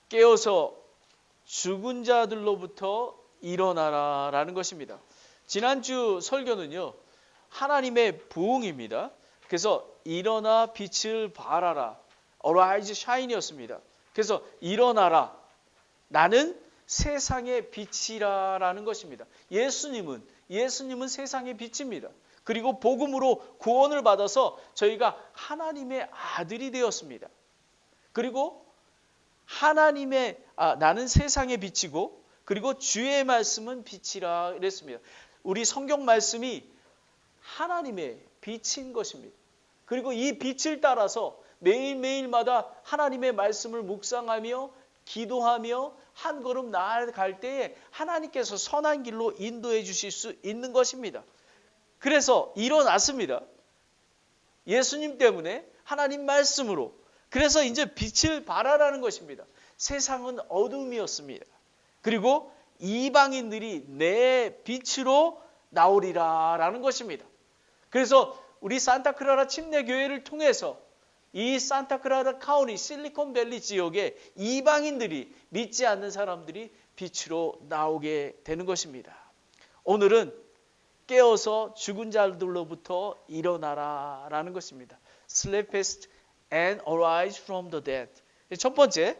깨어서 죽은 자들로부터 일어나라 라는 것입니다. 지난주 설교는요, 하나님의 부흥입니다. 그래서 일어나 빛을 발하라, Arise, shine이었습니다. 그래서 일어나라, 나는 세상의 빛이라 라는 것입니다. 예수님은 세상의 빛입니다. 그리고 복음으로 구원을 받아서 저희가 하나님의 아들이 되었습니다. 그리고 나는 세상의 빛이고, 그리고 주의 말씀은 빛이라 그랬습니다. 우리 성경 말씀이 하나님의 빛인 것입니다. 그리고 이 빛을 따라서 매일매일마다 하나님의 말씀을 묵상하며 기도하며 한 걸음 나아갈 때에 하나님께서 선한 길로 인도해 주실 수 있는 것입니다. 그래서 일어났습니다. 예수님 때문에, 하나님 말씀으로. 그래서 이제 빛을 발하라는 것입니다. 세상은 어둠이었습니다. 그리고 이방인들이 내 빛으로 나오리라 라는 것입니다. 그래서 우리 산타크라라 침례교회를 통해서 이 산타크라라 카운티 실리콘밸리 지역에 이방인들이, 믿지 않는 사람들이 빛으로 나오게 되는 것입니다. 오늘은 깨어서 죽은 자들로부터 일어나라 라는 것입니다. Sleep fast and arise from the dead. 첫 번째,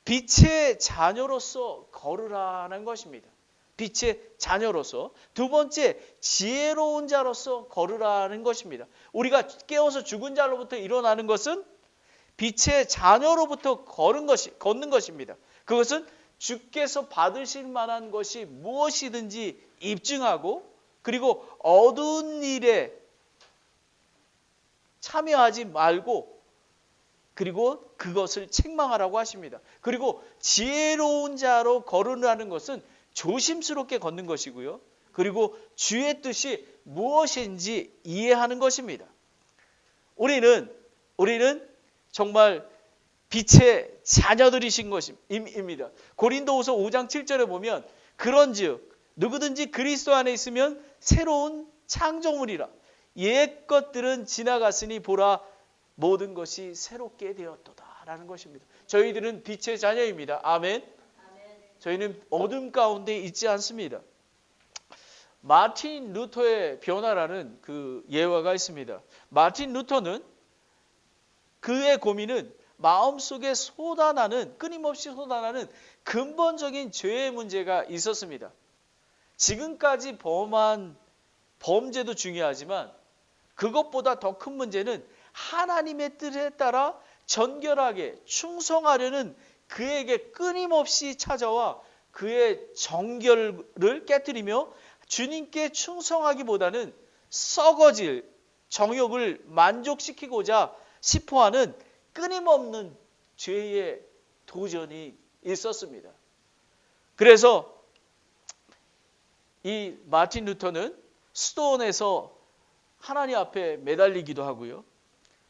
빛의 자녀로서 걸으라는 것입니다. 빛의 자녀로서. 두 번째, 지혜로운 자로서 걸으라는 것입니다. 우리가 깨어서 죽은 자로부터 일어나는 것은 빛의 자녀로부터 걷는 것입니다. 그것은 주께서 받으실 만한 것이 무엇이든지 입증하고, 그리고 어두운 일에 참여하지 말고, 그리고 그것을 책망하라고 하십니다. 그리고 지혜로운 자로 걸으라는 것은 조심스럽게 걷는 것이고요. 그리고 주의 뜻이 무엇인지 이해하는 것입니다. 우리는 정말 빛의 자녀들이신 것입니다. 고린도후서 5장 7절에 보면 그런즉 누구든지 그리스도 안에 있으면 새로운 창조물이라. 옛 것들은 지나갔으니 보라 모든 것이 새롭게 되었도다 라는 것입니다. 저희들은 빛의 자녀입니다. 아멘. 저희는 어둠 가운데 있지 않습니다. 마틴 루터의 변화라는 그 예화가 있습니다. 마틴 루터는 그의 고민은 마음속에 끊임없이 쏟아나는 근본적인 죄의 문제가 있었습니다. 지금까지 범한 범죄도 중요하지만 그것보다 더 큰 문제는 하나님의 뜻에 따라 정결하게 충성하려는 그에게 끊임없이 찾아와 그의 정결을 깨뜨리며 주님께 충성하기보다는 썩어질 정욕을 만족시키고자 싶어하는 끊임없는 죄의 도전이 있었습니다. 그래서 이 마틴 루터는 수도원에서 하나님 앞에 매달리기도 하고요.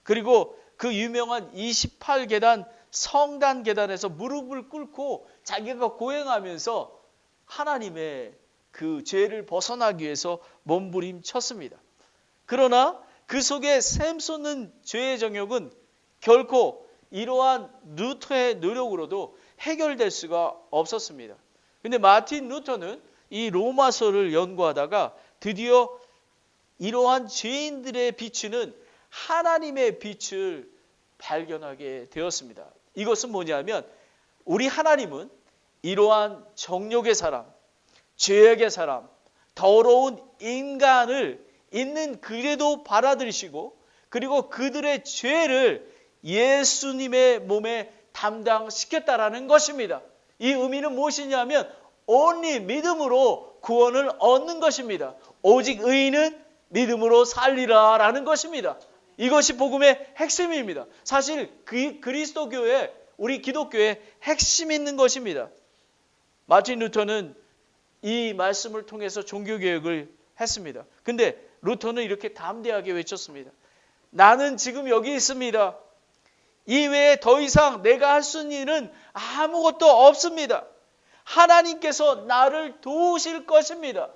그리고 그 유명한 28계단 성단 계단에서 무릎을 꿇고 자기가 고행하면서 하나님의 그 죄를 벗어나기 위해서 몸부림쳤습니다. 그러나 그 속에 샘솟는 죄의 정욕은 결코 이러한 루터의 노력으로도 해결될 수가 없었습니다. 그런데 마틴 루터는 이 로마서를 연구하다가 드디어 이러한 죄인들의 비추는 하나님의 빛을 발견하게 되었습니다. 이것은 뭐냐면 우리 하나님은 이러한 정욕의 사람, 죄악의 사람, 더러운 인간을 있는 그대로 받아들이시고 그리고 그들의 죄를 예수님의 몸에 담당시켰다라는 것입니다. 이 의미는 무엇이냐면 only 믿음으로 구원을 얻는 것입니다. 오직 의인은 믿음으로 살리라 라는 것입니다. 이것이 복음의 핵심입니다. 사실 그리스도 교회, 우리 기독교의 핵심 있는 것입니다. 마틴 루터는 이 말씀을 통해서 종교개혁을 했습니다. 근데 루터는 이렇게 담대하게 외쳤습니다. 나는 지금 여기 있습니다. 이외에 더 이상 내가 할 수 있는 일은 아무것도 없습니다. 하나님께서 나를 도우실 것입니다.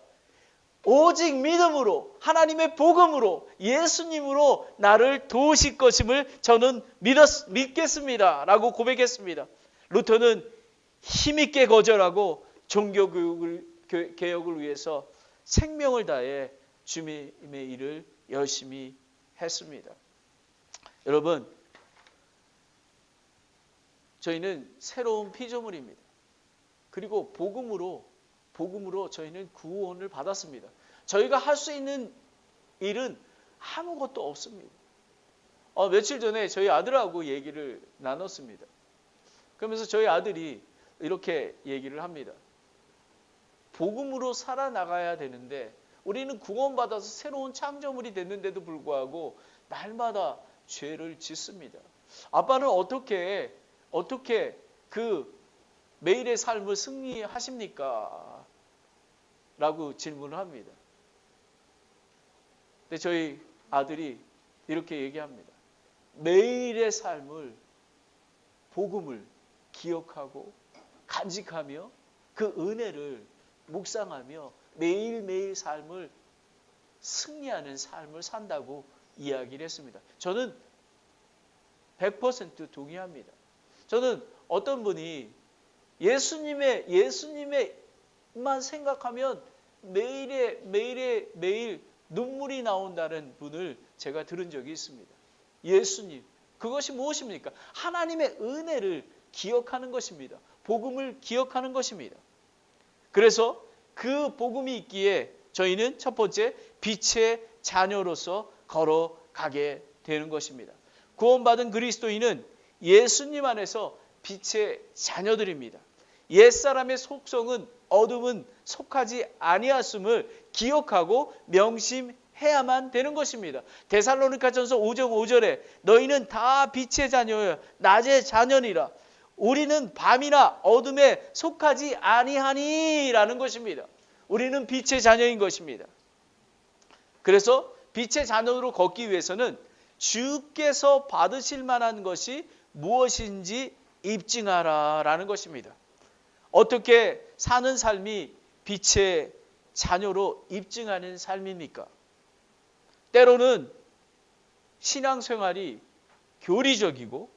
오직 믿음으로 하나님의 복음으로 예수님으로 나를 도우실 것임을 저는 믿겠습니다 라고 고백했습니다. 루터는 힘있게 거절하고 종교개혁을 위해서 생명을 다해 주님의 일을 열심히 했습니다. 여러분, 저희는 새로운 피조물입니다. 그리고 복음으로 저희는 구원을 받았습니다. 저희가 할 수 있는 일은 아무것도 없습니다. 며칠 전에 저희 아들하고 얘기를 나눴습니다. 그러면서 저희 아들이 이렇게 얘기를 합니다. 복음으로 살아나가야 되는데 우리는 구원받아서 새로운 창조물이 됐는데도 불구하고 날마다 죄를 짓습니다. 아빠는 어떻게 그 매일의 삶을 승리하십니까? 라고 질문을 합니다. 근데 저희 아들이 이렇게 얘기합니다. 매일의 삶을, 복음을 기억하고 간직하며 그 은혜를 묵상하며 매일매일 삶을 승리하는 삶을 산다고 이야기를 했습니다. 저는 100% 동의합니다. 저는 어떤 분이 예수님만 생각하면 매일 눈물이 나온다는 분을 제가 들은 적이 있습니다. 예수님, 그것이 무엇입니까? 하나님의 은혜를 기억하는 것입니다. 복음을 기억하는 것입니다. 그래서 그 복음이 있기에 저희는 첫 번째 빛의 자녀로서 걸어가게 되는 것입니다. 구원받은 그리스도인은 예수님 안에서 빛의 자녀들입니다. 옛사람의 속성은 어둠은 속하지 아니하음을 기억하고 명심해야만 되는 것입니다. 데살로니가전서 5장 5절에 너희는 다 빛의 자녀여 낮의 자녀니라. 우리는 밤이나 어둠에 속하지 아니하니라는 것입니다. 우리는 빛의 자녀인 것입니다. 그래서 빛의 자녀로 걷기 위해서는 주께서 받으실 만한 것이 무엇인지 입증하라라는 것입니다. 어떻게 사는 삶이 빛의 자녀로 입증하는 삶입니까? 때로는 신앙생활이 교리적이고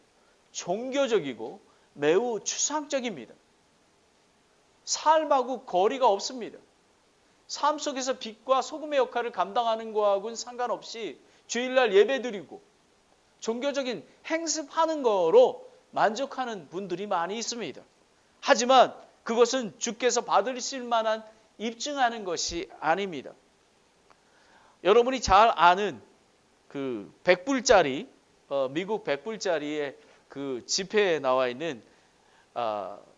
종교적이고 매우 추상적입니다. 삶하고 거리가 없습니다. 삶 속에서 빛과 소금의 역할을 감당하는 거하고는 상관없이 주일날 예배드리고 종교적인 행습하는 거로 만족하는 분들이 많이 있습니다. 하지만 그것은 주께서 받으실 만한 입증하는 것이 아닙니다. 여러분이 잘 아는 그 100불짜리, 미국 100불짜리의 그 지폐에 나와 있는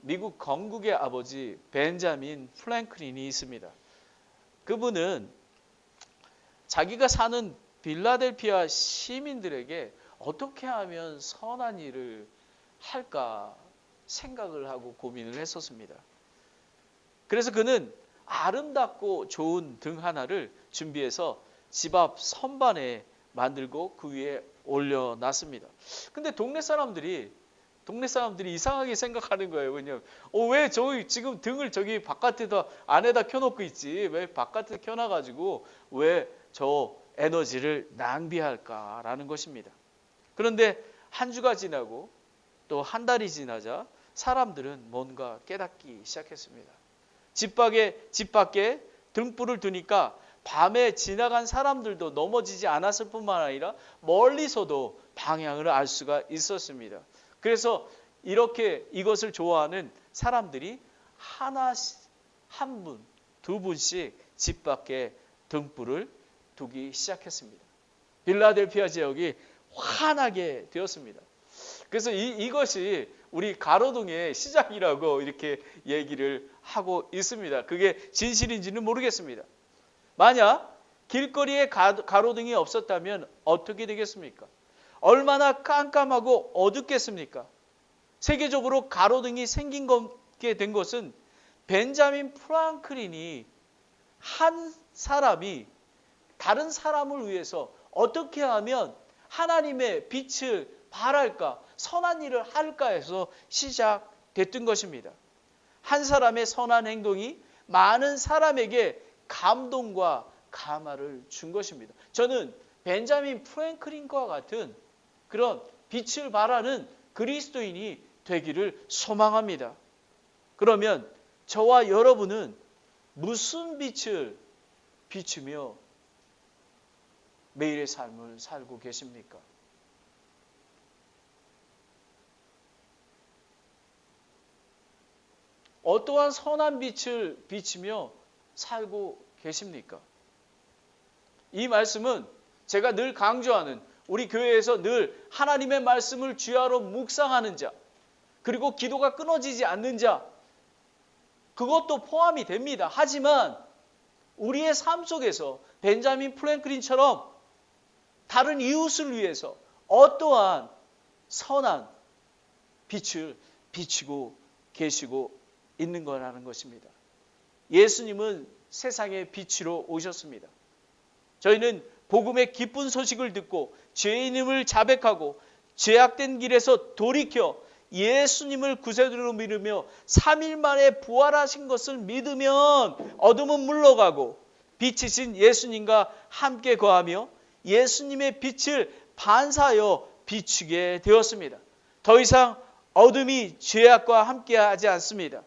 미국 건국의 아버지 벤자민 프랭클린이 있습니다. 그분은 자기가 사는 필라델피아 시민들에게 어떻게 하면 선한 일을 할까 생각을 하고 고민을 했었습니다. 그래서 그는 아름답고 좋은 등 하나를 준비해서 집 앞 선반에 만들고 그 위에 올려놨습니다. 근데 동네 사람들이 이상하게 생각하는 거예요. 왜냐면 왜 저기 지금 등을 저기 바깥에다 안에다 켜놓고 있지? 왜 바깥에 켜놔가지고 왜 저 에너지를 낭비할까라는 것입니다. 그런데 한 주가 지나고 또 한 달이 지나자 사람들은 뭔가 깨닫기 시작했습니다. 집 밖에 등불을 두니까 밤에 지나간 사람들도 넘어지지 않았을 뿐만 아니라 멀리서도 방향을 알 수가 있었습니다. 그래서 이것을 좋아하는 사람들이 한 분, 두 분씩 집 밖에 등불을 두기 시작했습니다. 필라델피아 지역이 환하게 되었습니다. 그래서 이것이 우리 가로등의 시작이라고 이렇게 얘기를 하고 있습니다. 그게 진실인지는 모르겠습니다. 만약 길거리에 가로등이 없었다면 어떻게 되겠습니까? 얼마나 깜깜하고 어둡겠습니까? 세계적으로 가로등이 생기게 된 것은 벤자민 프랑클린이 한 사람이 다른 사람을 위해서 어떻게 하면 하나님의 빛을 발할까, 선한 일을 할까 해서 시작됐던 것입니다. 한 사람의 선한 행동이 많은 사람에게 감동과 감화를 준 것입니다. 저는 벤자민 프랭클린과 같은 그런 빛을 발하는 그리스도인이 되기를 소망합니다. 그러면 저와 여러분은 무슨 빛을 비추며 매일의 삶을 살고 계십니까? 어떠한 선한 빛을 비치며 살고 계십니까? 이 말씀은 제가 늘 강조하는, 우리 교회에서 늘 하나님의 말씀을 주야로 묵상하는 자, 그리고 기도가 끊어지지 않는 자, 그것도 포함이 됩니다. 하지만 우리의 삶 속에서 벤자민 프랭클린처럼 다른 이웃을 위해서 어떠한 선한 빛을 비추고 계시고 있는 거라는 것입니다. 예수님은 세상의 빛으로 오셨습니다. 저희는 복음의 기쁜 소식을 듣고 죄인임을 자백하고 죄악된 길에서 돌이켜 예수님을 구세주로 믿으며 3일 만에 부활하신 것을 믿으면 어둠은 물러가고 빛이신 예수님과 함께 거하며 예수님의 빛을 반사하여 비추게 되었습니다. 더 이상 어둠이 죄악과 함께하지 않습니다.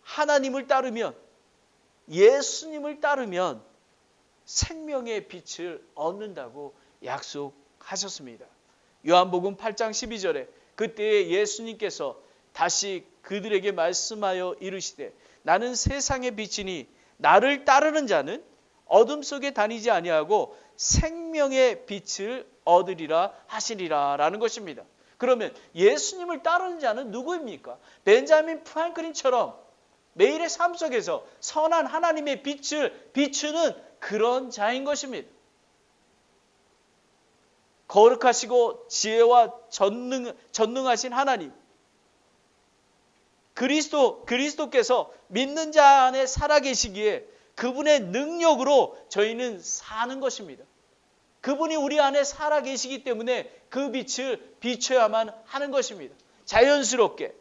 하나님을 따르면, 예수님을 따르면 생명의 빛을 얻는다고 약속하셨습니다. 요한복음 8장 12절에 그때에 예수님께서 다시 그들에게 말씀하여 이르시되 나는 세상의 빛이니 나를 따르는 자는 어둠 속에 다니지 아니하고 생명의 빛을 얻으리라 하시리라 라는 것입니다. 그러면 예수님을 따르는 자는 누구입니까? 벤자민 프랭클린처럼 매일의 삶 속에서 선한 하나님의 빛을 비추는 그런 자인 것입니다. 거룩하시고 지혜와 전능하신 하나님, 그리스도께서 믿는 자 안에 살아계시기에 그분의 능력으로 저희는 사는 것입니다. 그분이 우리 안에 살아계시기 때문에 그 빛을 비춰야만 하는 것입니다. 자연스럽게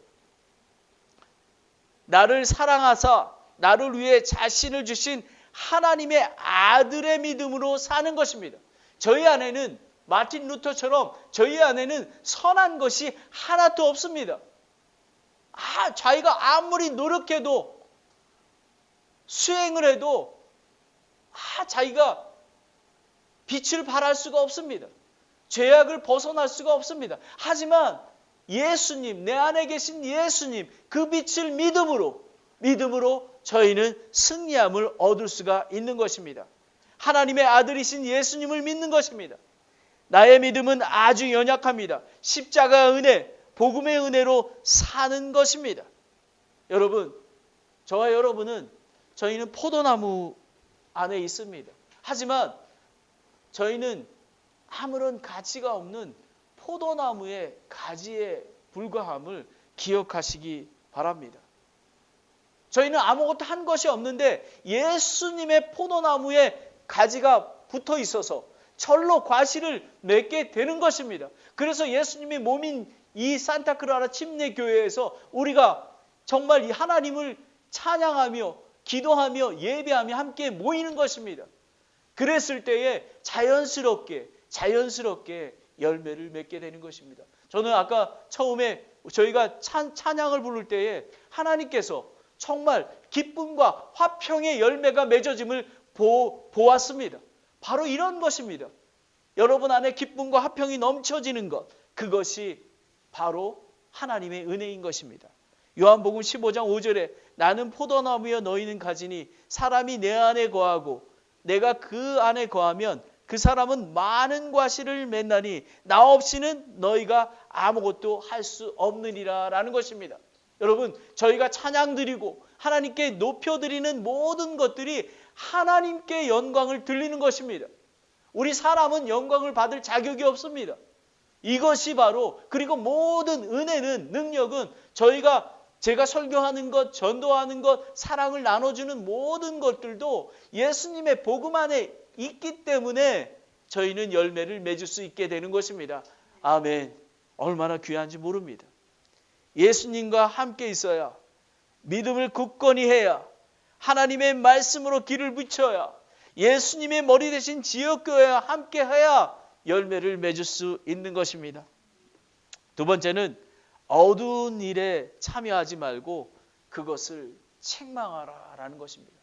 나를 사랑하사 나를 위해 자신을 주신 하나님의 아들의 믿음으로 사는 것입니다. 저희 안에는 마틴 루터처럼 저희 안에는 선한 것이 하나도 없습니다. 자기가 아무리 노력해도 수행을 해도 자기가 빛을 발할 수가 없습니다. 죄악을 벗어날 수가 없습니다. 하지만 예수님, 내 안에 계신 예수님, 그 빛을 믿음으로 저희는 승리함을 얻을 수가 있는 것입니다. 하나님의 아들이신 예수님을 믿는 것입니다. 나의 믿음은 아주 연약합니다. 십자가 은혜, 복음의 은혜로 사는 것입니다. 여러분, 저와 여러분은 저희는 포도나무 안에 있습니다. 하지만 저희는 아무런 가치가 없는 포도나무의 가지에 불과함을 기억하시기 바랍니다. 저희는 아무것도 한 것이 없는데 예수님의 포도나무에 가지가 붙어 있어서 철로 과실을 맺게 되는 것입니다. 그래서 예수님의 몸인 이 산타크라라 침례교회에서 우리가 정말 이 하나님을 찬양하며 기도하며 예배하며 함께 모이는 것입니다. 그랬을 때에 자연스럽게 열매를 맺게 되는 것입니다. 저는 아까 처음에 저희가 찬양을 부를 때에 하나님께서 정말 기쁨과 화평의 열매가 맺어짐을 보았습니다. 바로 이런 것입니다. 여러분 안에 기쁨과 화평이 넘쳐지는 것, 그것이 바로 하나님의 은혜인 것입니다. 요한복음 15장 5절에 나는 포도나무여 너희는 가지니 사람이 내 안에 거하고 내가 그 안에 거하면 그 사람은 많은 과실을 맺나니 나 없이는 너희가 아무것도 할 수 없느니라 라는 것입니다. 여러분, 저희가 찬양 드리고 하나님께 높여드리는 모든 것들이 하나님께 영광을 돌리는 것입니다. 우리 사람은 영광을 받을 자격이 없습니다. 이것이 바로, 그리고 모든 은혜는, 능력은 제가 설교하는 것, 전도하는 것, 사랑을 나눠주는 모든 것들도 예수님의 복음 안에 있기 때문에 저희는 열매를 맺을 수 있게 되는 것입니다. 아멘. 얼마나 귀한지 모릅니다. 예수님과 함께 있어야, 믿음을 굳건히 해야, 하나님의 말씀으로 길을 비춰야, 예수님의 머리 대신 지역교회와 함께 해야 열매를 맺을 수 있는 것입니다. 두 번째는 어두운 일에 참여하지 말고 그것을 책망하라라는 것입니다.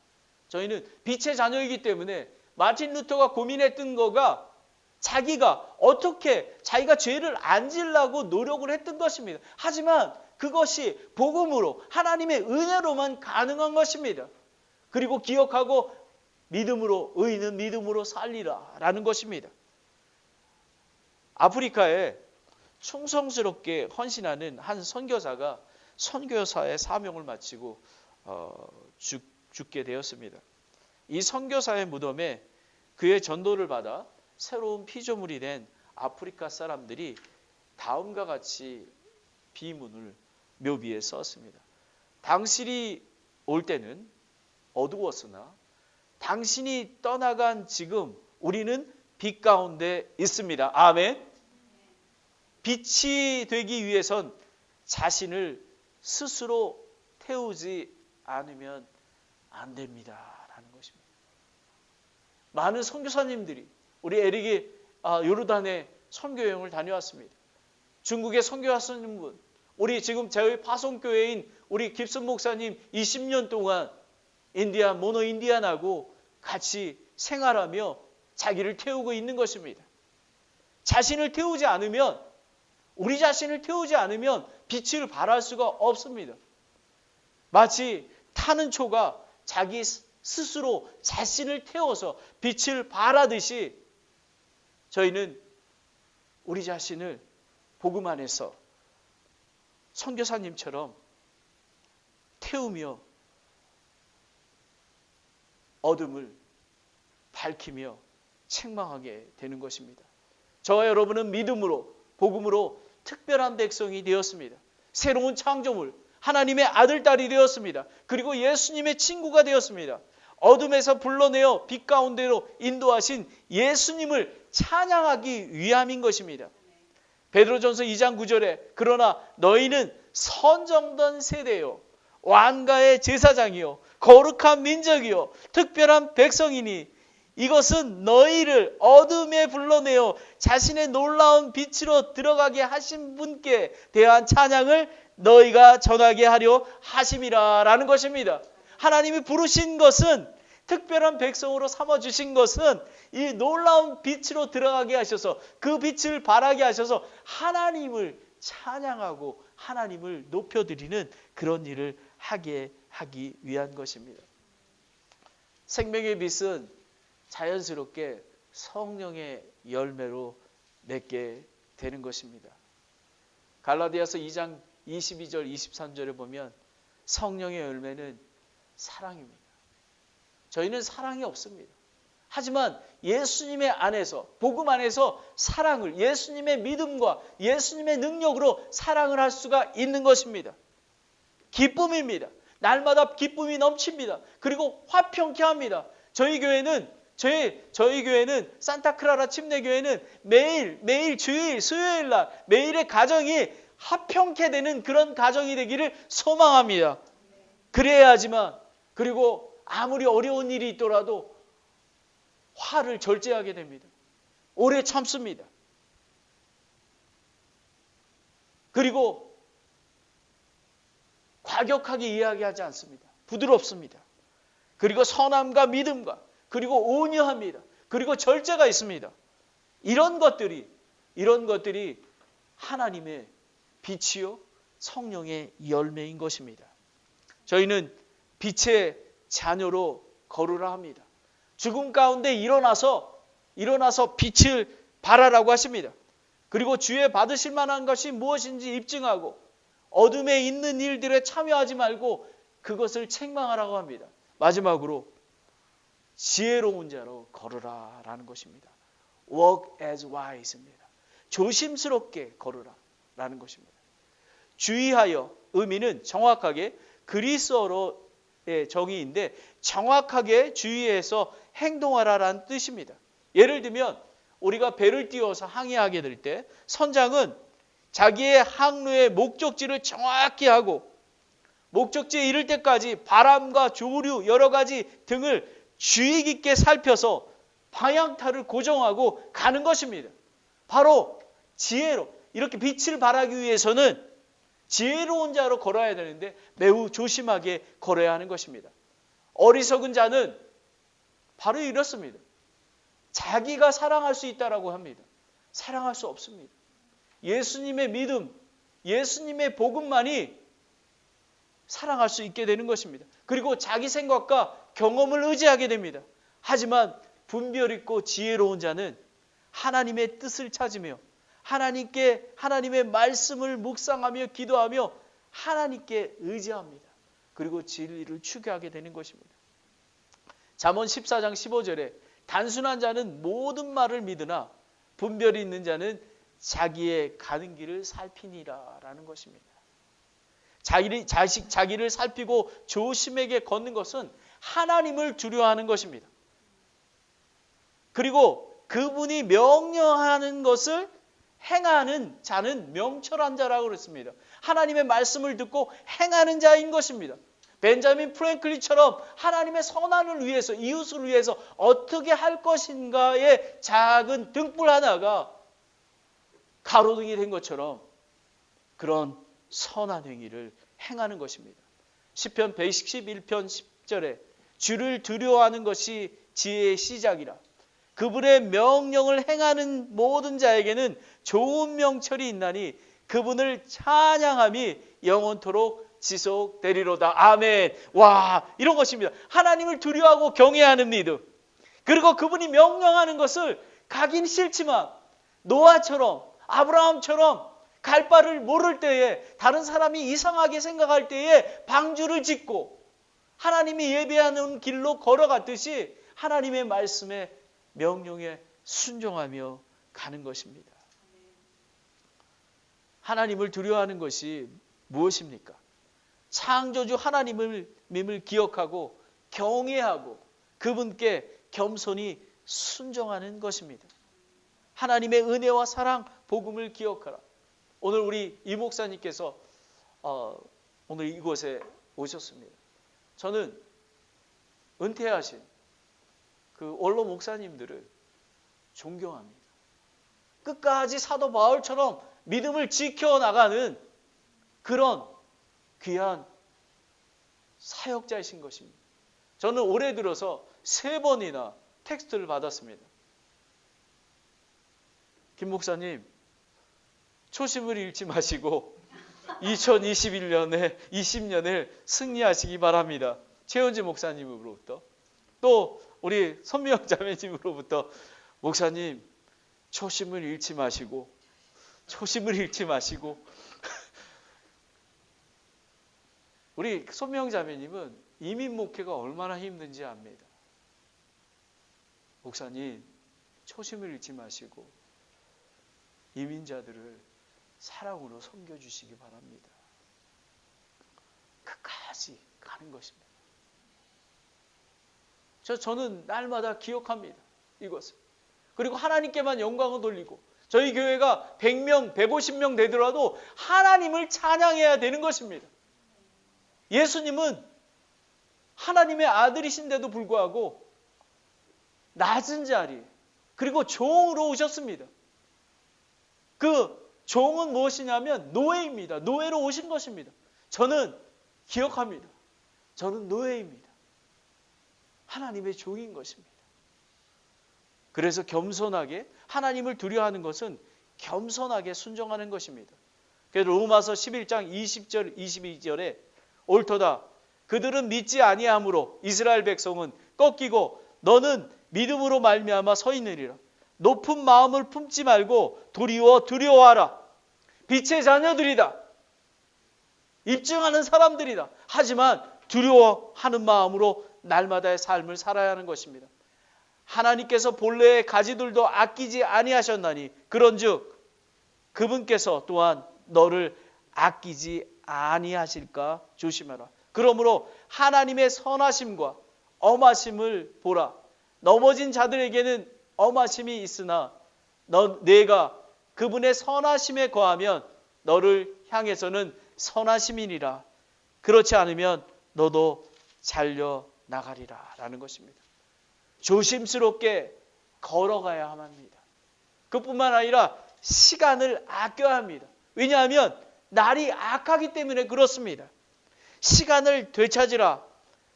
저희는 빛의 자녀이기 때문에 마틴 루터가 고민했던 거가 자기가 어떻게 자기가 죄를 안 지으려고 노력을 했던 것입니다. 하지만 그것이 복음으로 하나님의 은혜로만 가능한 것입니다. 그리고 기억하고 믿음으로 의인은 믿음으로 살리라라는 것입니다. 아프리카에 충성스럽게 헌신하는 한 선교사가 선교사의 사명을 마치고 죽게 되었습니다. 이 선교사의 무덤에 그의 전도를 받아 새로운 피조물이 된 아프리카 사람들이 다음과 같이 비문을 묘비에 썼습니다. 당신이 올 때는 어두웠으나 당신이 떠나간 지금 우리는 빛 가운데 있습니다. 아멘. 빛이 되기 위해선 자신을 스스로 태우지 않으면 안 됩니다. 라는 것입니다. 많은 선교사님들이 우리 에릭이 요르단에 선교여행을 다녀왔습니다. 중국에 선교하시는 분, 우리 지금 저희 파송교회인 우리 깁슨 목사님 20년 동안 모노 인디안하고 같이 생활하며 자기를 태우고 있는 것입니다. 자신을 태우지 않으면, 우리 자신을 태우지 않으면 빛을 발할 수가 없습니다. 마치 타는 초가 자기 스스로 자신을 태워서 빛을 발하듯이 저희는 우리 자신을 복음 안에서 선교사님처럼 태우며 어둠을 밝히며 책망하게 되는 것입니다. 저와 여러분은 믿음으로 복음으로 특별한 백성이 되었습니다. 새로운 창조물, 하나님의 아들, 딸이 되었습니다. 그리고 예수님의 친구가 되었습니다. 어둠에서 불러내어 빛 가운데로 인도하신 예수님을 찬양하기 위함인 것입니다. 베드로전서 2장 9절에 그러나 너희는 선정된 세대요 왕가의 제사장이요 거룩한 민족이요 특별한 백성이니 이것은 너희를 어둠에 불러내어 자신의 놀라운 빛으로 들어가게 하신 분께 대한 찬양을 너희가 전하게 하려 하심이라 라는 것입니다. 하나님이 부르신 것은, 특별한 백성으로 삼아주신 것은 이 놀라운 빛으로 들어가게 하셔서 그 빛을 발하게 하셔서 하나님을 찬양하고 하나님을 높여드리는 그런 일을 하기 위한 것입니다. 생명의 빛은 자연스럽게 성령의 열매로 맺게 되는 것입니다. 갈라디아서 2장 22절 23절에 보면 성령의 열매는 사랑입니다. 저희는 사랑이 없습니다. 하지만 예수님의 안에서, 복음 안에서 사랑을, 예수님의 믿음과 예수님의 능력으로 사랑을 할 수가 있는 것입니다. 기쁨입니다. 날마다 기쁨이 넘칩니다. 그리고 화평케 합니다. 저희 교회는 산타크라라 침례교회는 매일 주일 수요일 날 매일의 가정이 화평케 되는 그런 가정이 되기를 소망합니다. 그래야지만, 그리고 아무리 어려운 일이 있더라도 화를 절제하게 됩니다. 오래 참습니다. 그리고 과격하게 이야기하지 않습니다. 부드럽습니다. 그리고 선함과 믿음과 그리고 온유합니다. 그리고 절제가 있습니다. 이런 것들이 하나님의 빛이요 성령의 열매인 것입니다. 저희는 빛의 자녀로 걸으라 합니다. 죽음 가운데 일어나서 빛을 발하라고 하십니다. 그리고 주의 받으실 만한 것이 무엇인지 입증하고 어둠에 있는 일들에 참여하지 말고 그것을 책망하라고 합니다. 마지막으로 지혜로운 자로 걸으라라는 것입니다. Walk as wise입니다. 조심스럽게 걸으라라는 것입니다. 주의하여 의미는 정확하게 그리스어로의 정의인데 정확하게 주의해서 행동하라라는 뜻입니다. 예를 들면 우리가 배를 띄워서 항해하게 될 때 선장은 자기의 항로의 목적지를 정확히 하고 목적지에 이를 때까지 바람과 조류 여러 가지 등을 주의 깊게 살펴서 방향타를 고정하고 가는 것입니다. 바로 지혜로 이렇게 빛을 발하기 위해서는 지혜로운 자로 걸어야 되는데 매우 조심하게 걸어야 하는 것입니다. 어리석은 자는 바로 이렇습니다. 자기가 사랑할 수 있다라고 합니다. 사랑할 수 없습니다. 예수님의 믿음, 예수님의 복음만이 사랑할 수 있게 되는 것입니다. 그리고 자기 생각과 경험을 의지하게 됩니다. 하지만 분별 있고 지혜로운 자는 하나님의 뜻을 찾으며 하나님의 말씀을 묵상하며 기도하며 하나님께 의지합니다. 그리고 진리를 추구하게 되는 것입니다. 잠언 14장 15절에 단순한 자는 모든 말을 믿으나 분별이 있는 자는 자기의 가는 길을 살피니라 라는 것입니다. 자기를 살피고 조심하게 걷는 것은 하나님을 두려워하는 것입니다. 그리고 그분이 명령하는 것을 행하는 자는 명철한 자라고 그랬습니다. 하나님의 말씀을 듣고 행하는 자인 것입니다. 벤자민 프랭클린처럼 하나님의 선한을 위해서, 이웃을 위해서 어떻게 할 것인가의 작은 등불 하나가 가로등이 된 것처럼 그런 선한 행위를 행하는 것입니다. 시편 111편 10절에 주를 두려워하는 것이 지혜의 시작이라. 그분의 명령을 행하는 모든 자에게는 좋은 명철이 있나니 그분을 찬양함이 영원토록 지속되리로다. 아멘. 와, 이런 것입니다. 하나님을 두려워하고 경외하는 믿음. 그리고 그분이 명령하는 것을 가긴 싫지만 노아처럼 아브라함처럼 갈 바를 모를 때에, 다른 사람이 이상하게 생각할 때에 방주를 짓고 하나님이 예배하는 길로 걸어갔듯이 하나님의 말씀에 명령에 순종하며 가는 것입니다. 하나님을 두려워하는 것이 무엇입니까? 창조주 하나님을 기억하고 경외하고 그분께 겸손히 순종하는 것입니다. 하나님의 은혜와 사랑, 복음을 기억하라. 오늘 우리 이 목사님께서 오늘 이곳에 오셨습니다. 저는 은퇴하신 그 원로 목사님들을 존경합니다. 끝까지 사도 바울처럼 믿음을 지켜나가는 그런 귀한 사역자이신 것입니다. 저는 올해 들어서 3번이나 텍스트를 받았습니다. 김 목사님, 초심을 잃지 마시고 2021년에 20년을 승리하시기 바랍니다. 최원지 목사님으로부터, 또 우리 손미영 자매님으로부터 목사님 초심을 잃지 마시고 우리 손미영 자매님은 이민 목회가 얼마나 힘든지 압니다. 목사님 초심을 잃지 마시고 이민자들을 사랑으로 섬겨주시기 바랍니다. 끝까지 가는 것입니다. 저는 날마다 기억합니다. 이것을. 그리고 하나님께만 영광을 돌리고, 저희 교회가 100명, 150명 되더라도 하나님을 찬양해야 되는 것입니다. 예수님은 하나님의 아들이신데도 불구하고 낮은 자리, 그리고 종으로 오셨습니다. 그 종은 무엇이냐면 노예입니다. 노예로 오신 것입니다. 저는 기억합니다. 저는 노예입니다. 하나님의 종인 것입니다. 그래서 겸손하게, 하나님을 두려워하는 것은 겸손하게 순종하는 것입니다. 그래서 로마서 11장 20절 22절에 옳도다. 그들은 믿지 아니함으로 이스라엘 백성은 꺾이고 너는 믿음으로 말미암아 서 있느니라. 높은 마음을 품지 말고 도리어 두려워하라. 빛의 자녀들이다. 입증하는 사람들이다. 하지만 두려워하는 마음으로 날마다의 삶을 살아야 하는 것입니다. 하나님께서 본래의 가지들도 아끼지 아니하셨나니 그런즉 그분께서 또한 너를 아끼지 아니하실까 조심하라. 그러므로 하나님의 선하심과 엄하심을 보라. 넘어진 자들에게는 엄하심이 있으나 내가 그분의 선하심에 거하면 너를 향해서는 선하심이니라. 그렇지 않으면 너도 잘려 나가리라 라는 것입니다. 조심스럽게 걸어가야 합니다. 그뿐만 아니라 시간을 아껴야 합니다. 왜냐하면 날이 악하기 때문에 그렇습니다. 시간을 되찾으라.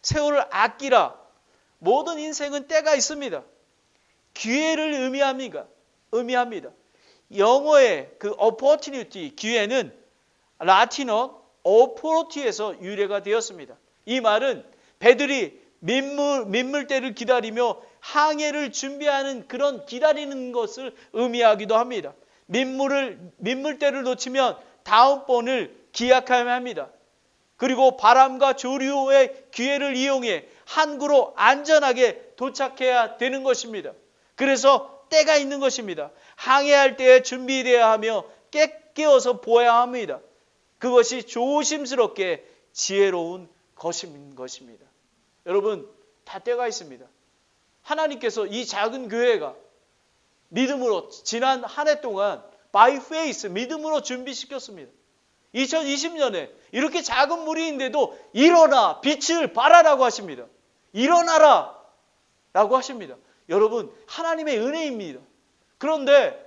세월을 아끼라. 모든 인생은 때가 있습니다. 기회를 의미합니다. 영어의 그 opportunity, 기회는 라틴어 opportunity에서 유래가 되었습니다. 이 말은 배들이 민물대를 기다리며 항해를 준비하는 그런 기다리는 것을 의미하기도 합니다. 민물대를 놓치면 다음번을 기약해야 합니다. 그리고 바람과 조류의 기회를 이용해 항구로 안전하게 도착해야 되는 것입니다. 그래서 때가 있는 것입니다. 항해할 때에 준비되어야 하며 깨어서 보아야 합니다. 그것이 조심스럽게 지혜로운 것인 것입니다. 여러분, 다 때가 있습니다. 하나님께서 이 작은 교회가 믿음으로 지난 한 해 동안 by faith, 믿음으로 준비시켰습니다. 2020년에 이렇게 작은 무리인데도 일어나 빛을 발하라고 하십니다. 일어나라 라고 하십니다. 여러분, 하나님의 은혜입니다. 그런데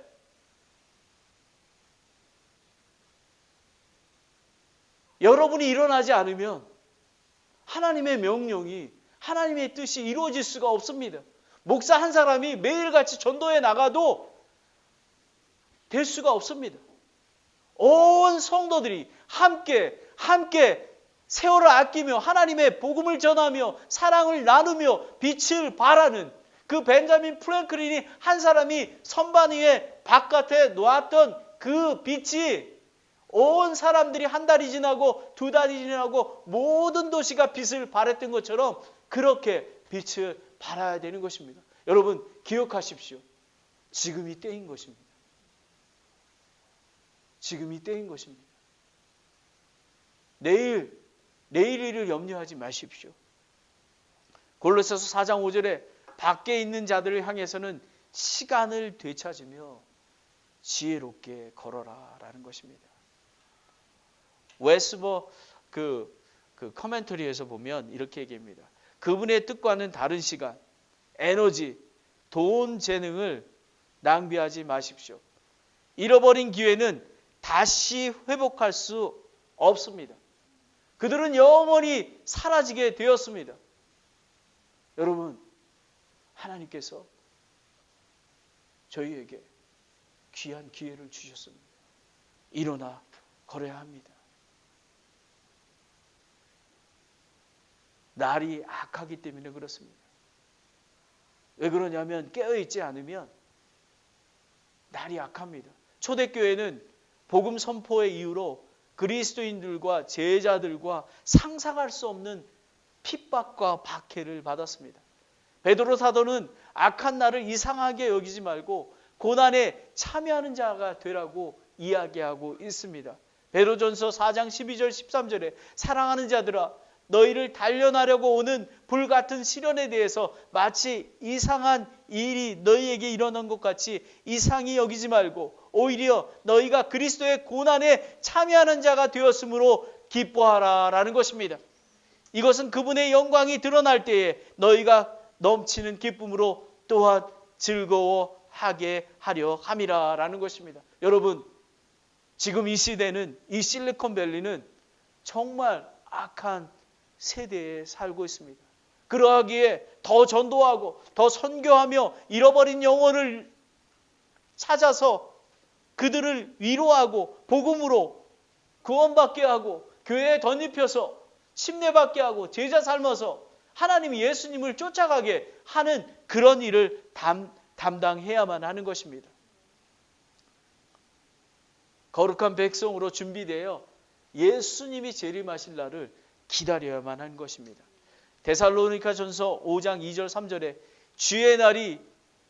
여러분이 일어나지 않으면 하나님의 명령이, 하나님의 뜻이 이루어질 수가 없습니다. 목사 한 사람이 매일같이 전도에 나가도 될 수가 없습니다. 온 성도들이 함께 세월을 아끼며 하나님의 복음을 전하며 사랑을 나누며 빛을 발하는 그 벤자민 프랭클린이 한 사람이 선반 위에 바깥에 놓았던 그 빛이 온 사람들이 한 달이 지나고 두 달이 지나고 모든 도시가 빛을 발했던 것처럼 그렇게 빛을 발해야 되는 것입니다. 여러분, 기억하십시오. 지금이 때인 것입니다. 지금이 때인 것입니다. 내일 일을 염려하지 마십시오. 골로새서 4장 5절에 밖에 있는 자들을 향해서는 시간을 되찾으며 지혜롭게 걸어라 라는 것입니다. 웨스버 그 커멘터리에서 보면 이렇게 얘기합니다. 그분의 뜻과는 다른 시간, 에너지, 돈, 재능을 낭비하지 마십시오. 잃어버린 기회는 다시 회복할 수 없습니다. 그들은 영원히 사라지게 되었습니다. 여러분, 하나님께서 저희에게 귀한 기회를 주셨습니다. 일어나 걸어야 합니다. 날이 악하기 때문에 그렇습니다. 왜 그러냐면 깨어있지 않으면 날이 악합니다. 초대교회는 복음 선포의 이유로 그리스도인들과 제자들과 상상할 수 없는 핍박과 박해를 받았습니다. 베드로 사도는 악한 날을 이상하게 여기지 말고 고난에 참여하는 자가 되라고 이야기하고 있습니다. 베드로전서 4장 12절 13절에 사랑하는 자들아 너희를 단련하려고 오는 불같은 시련에 대해서 마치 이상한 일이 너희에게 일어난 것 같이 이상히 여기지 말고 오히려 너희가 그리스도의 고난에 참여하는 자가 되었으므로 기뻐하라라는 것입니다. 이것은 그분의 영광이 드러날 때에 너희가 넘치는 기쁨으로 또한 즐거워하게 하려 함이라라는 것입니다. 여러분, 지금 이 시대는, 이 실리콘밸리는 정말 악한 세대에 살고 있습니다. 그러하기에 더 전도하고 더 선교하며 잃어버린 영혼을 찾아서 그들을 위로하고 복음으로 구원받게 하고 교회에 덧입혀서 침례받게 하고 제자 삶아서 하나님 예수님을 쫓아가게 하는 그런 일을 담당해야만 하는 것입니다. 거룩한 백성으로 준비되어 예수님이 재림하실 날을 기다려야만 하는 것입니다. 데살로니가전서 5장 2절 3절에 주의 날이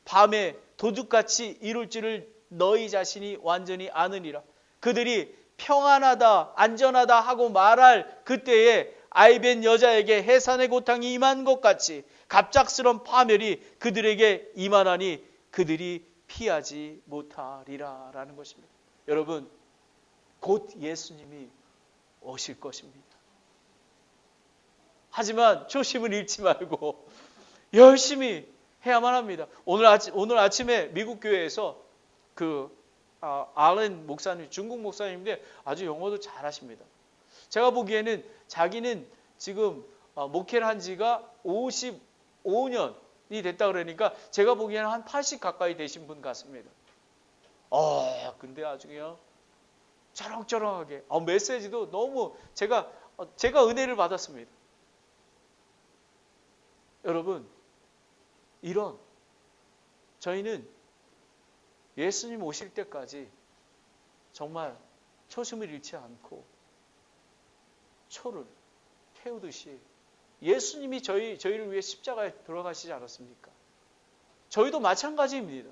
밤에 도둑같이 이룰 줄을 너희 자신이 완전히 아느니라. 그들이 평안하다 안전하다 하고 말할 그때에 아이벤 여자에게 해산의 고통이 임한 것 같이 갑작스런 파멸이 그들에게 임하나니 그들이 피하지 못하리라 라는 것입니다. 여러분, 곧 예수님이 오실 것입니다. 하지만 초심을 잃지 말고 열심히 해야만 합니다. 오늘 아침에 미국 교회에서 그 알렌 목사님, 중국 목사님인데 아주 영어도 잘하십니다. 제가 보기에는 자기는 지금 목회를 한 지가 55년이 됐다 그러니까 제가 보기에는 한 80 가까이 되신 분 같습니다. 근데 아주 그냥 쩌렁쩌렁하게 메시지도 너무 제가 은혜를 받았습니다. 여러분, 저희는 예수님 오실 때까지 정말 초심을 잃지 않고 초를 태우듯이 예수님이 저희를 위해 십자가에 돌아가시지 않았습니까? 저희도 마찬가지입니다.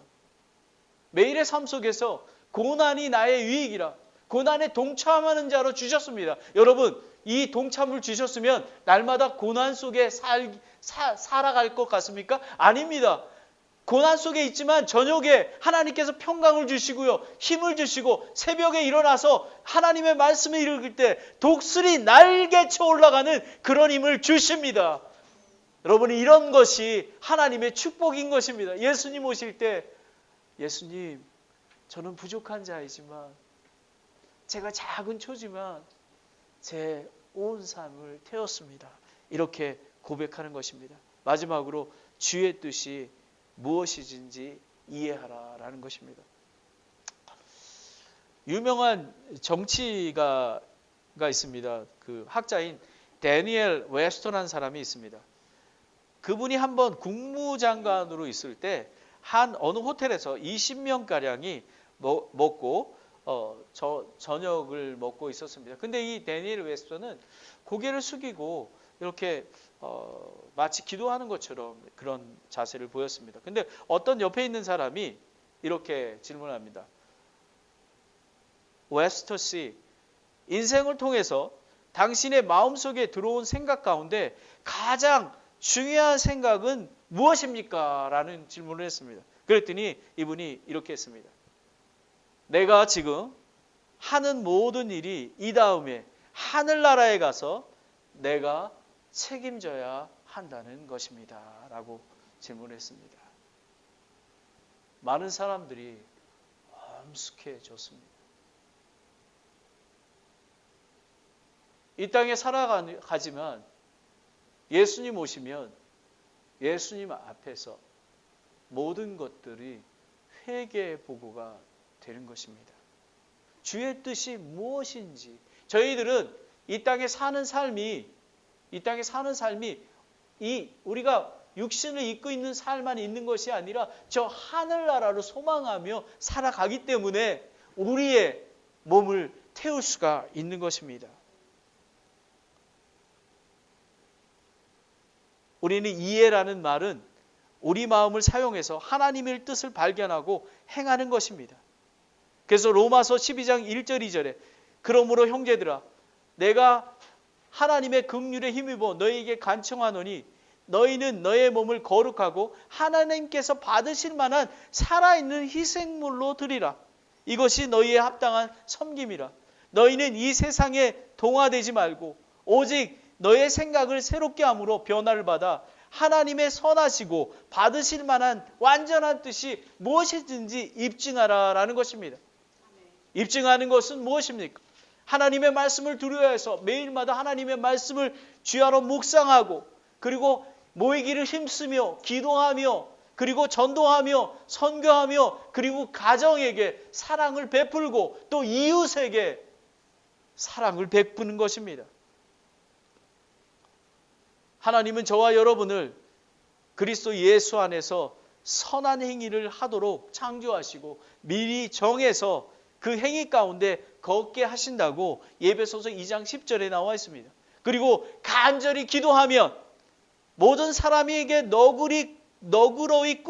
매일의 삶 속에서 고난이 나의 유익이라 고난에 동참하는 자로 주셨습니다. 여러분, 이 동참을 주셨으면 날마다 고난 속에 살아갈 것 같습니까? 아닙니다. 고난 속에 있지만 저녁에 하나님께서 평강을 주시고요. 힘을 주시고 새벽에 일어나서 하나님의 말씀을 읽을 때 독수리 날개쳐 올라가는 그런 힘을 주십니다. 여러분이 이런 것이 하나님의 축복인 것입니다. 예수님 오실 때 예수님, 저는 부족한 자이지만 제가 작은 초지만 제 온 삶을 태웠습니다. 이렇게 고백하는 것입니다. 마지막으로 주의 뜻이 무엇이든지 이해하라라는 것입니다. 유명한 정치가가 있습니다. 그 학자인 데니엘 웨스터라는 사람이 있습니다. 그분이 한번 국무장관으로 있을 때 한 어느 호텔에서 20명가량이 먹고 저녁을 먹고 있었습니다. 근데 이 데니엘 웨스터는 고개를 숙이고 이렇게 마치 기도하는 것처럼 그런 자세를 보였습니다. 근데 어떤 옆에 있는 사람이 이렇게 질문합니다. 웨스터 씨, 인생을 통해서 당신의 마음속에 들어온 생각 가운데 가장 중요한 생각은 무엇입니까? 라는 질문을 했습니다. 그랬더니 이분이 이렇게 했습니다. 내가 지금 하는 모든 일이 이 다음에 하늘나라에 가서 내가 책임져야 한다는 것입니다. 라고 질문했습니다. 많은 사람들이 엄숙해졌습니다. 이 땅에 살아가지만 예수님 오시면 예수님 앞에서 모든 것들이 회개 보고가 되는 것입니다. 주의 뜻이 무엇인지 저희들은 이 땅에 사는 삶이 우리가 육신을 입고 있는 삶만 있는 것이 아니라 저 하늘나라를 소망하며 살아가기 때문에 우리의 몸을 태울 수가 있는 것입니다. 우리는 이해라는 말은 우리 마음을 사용해서 하나님의 뜻을 발견하고 행하는 것입니다. 그래서 로마서 12장 1절 2절에 그러므로 형제들아 내가 하나님의 긍휼에 힘입어 너희에게 간청하노니 너희는 너의 몸을 거룩하고 하나님께서 받으실 만한 살아있는 희생물로 드리라. 이것이 너희의 합당한 섬김이라. 너희는 이 세상에 동화되지 말고 오직 너의 생각을 새롭게 함으로 변화를 받아 하나님의 선하시고 받으실 만한 완전한 뜻이 무엇이든지 입증하라라는 것입니다. 입증하는 것은 무엇입니까? 하나님의 말씀을 두려워해서 매일마다 하나님의 말씀을 주야로 묵상하고 그리고 모이기를 힘쓰며 기도하며 그리고 전도하며 선교하며 그리고 가정에게 사랑을 베풀고 또 이웃에게 사랑을 베푸는 것입니다. 하나님은 저와 여러분을 그리스도 예수 안에서 선한 행위를 하도록 창조하시고 미리 정해서 그 행위 가운데 걷게 하신다고 에베소서 2장 10절에 나와 있습니다. 그리고 간절히 기도하면 모든 사람에게 너그러이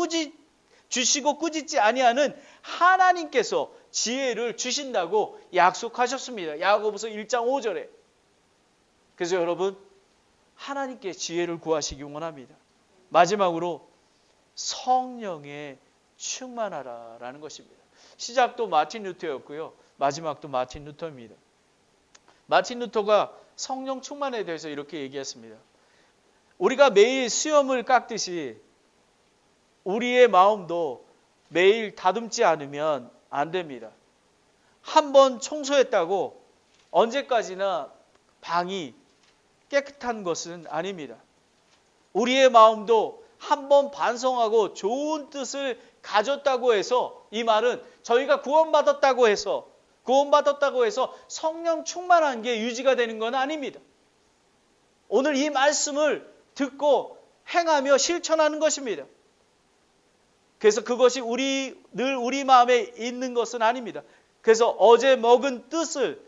주시고 꾸짖지 아니하는 하나님께서 지혜를 주신다고 약속하셨습니다. 야고보서 1장 5절에. 그래서 여러분 하나님께 지혜를 구하시기 원합니다. 마지막으로 성령에 충만하라라는 것입니다. 시작도 마틴 루터였고요. 마지막도 마틴 루터입니다. 마틴 루터가 성령 충만에 대해서 이렇게 얘기했습니다. 우리가 매일 수염을 깎듯이 우리의 마음도 매일 다듬지 않으면 안 됩니다. 한 번 청소했다고 언제까지나 방이 깨끗한 것은 아닙니다. 우리의 마음도 한 번 반성하고 좋은 뜻을 가졌다고 해서, 이 말은 저희가 구원받았다고 해서 성령 충만한 게 유지가 되는 건 아닙니다. 오늘 이 말씀을 듣고 행하며 실천하는 것입니다. 그래서 그것이 늘 우리 마음에 있는 것은 아닙니다. 그래서 어제 먹은 뜻을,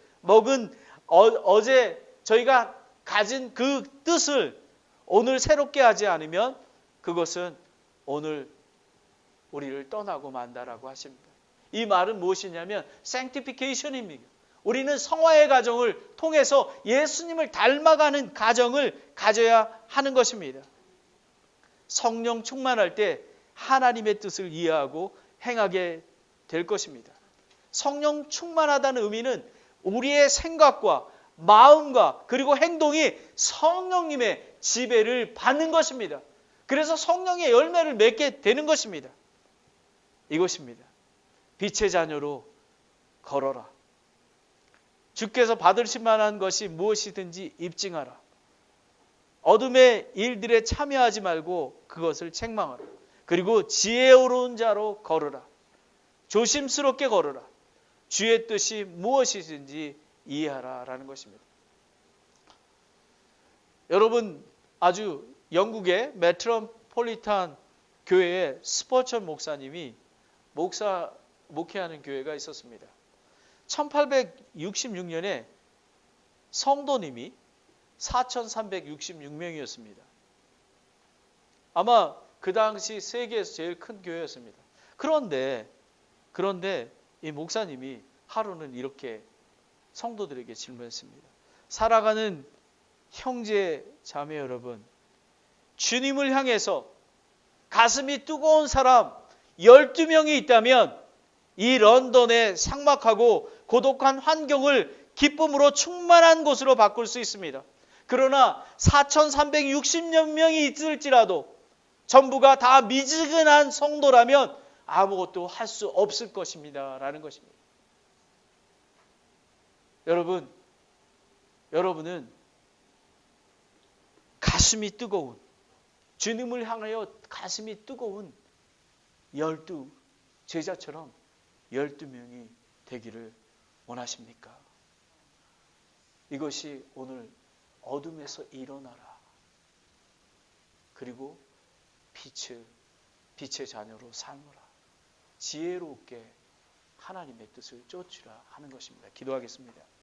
어제 저희가 가진 그 뜻을 오늘 새롭게 하지 않으면 그것은 오늘 우리를 떠나고 만다라고 하십니다. 이 말은 무엇이냐면 sanctification입니다. 우리는 성화의 과정을 통해서 예수님을 닮아가는 과정을 가져야 하는 것입니다. 성령 충만할 때 하나님의 뜻을 이해하고 행하게 될 것입니다. 성령 충만하다는 의미는 우리의 생각과 마음과 그리고 행동이 성령님의 지배를 받는 것입니다. 그래서 성령의 열매를 맺게 되는 것입니다. 이것입니다. 빛의 자녀로 걸어라. 주께서 받으실 만한 것이 무엇이든지 입증하라. 어둠의 일들에 참여하지 말고 그것을 책망하라. 그리고 지혜로운 자로 걸으라. 조심스럽게 걸으라. 주의 뜻이 무엇이든지 이해하라 라는 것입니다. 여러분, 아주 영국의 메트로폴리탄 교회의 스포천 목사님이 목회하는 교회가 있었습니다. 1866년에 성도님이 4,366명이었습니다. 아마 그 당시 세계에서 제일 큰 교회였습니다. 그런데 이 목사님이 하루는 이렇게 성도들에게 질문했습니다. 살아가는 형제 자매 여러분, 주님을 향해서 가슴이 뜨거운 사람 12명이 있다면 이 런던의 삭막하고 고독한 환경을 기쁨으로 충만한 곳으로 바꿀 수 있습니다. 그러나 4,360여 명이 있을지라도 전부가 다 미지근한 성도라면 아무것도 할 수 없을 것입니다. 라는 것입니다. 여러분은 가슴이 뜨거운, 주님을 향하여 가슴이 뜨거운 12 제자처럼 12명이 되기를 원하십니까? 이것이 오늘 어둠에서 일어나라. 그리고 빛의 자녀로 삶으라. 지혜롭게 하나님의 뜻을 쫓으라 하는 것입니다. 기도하겠습니다.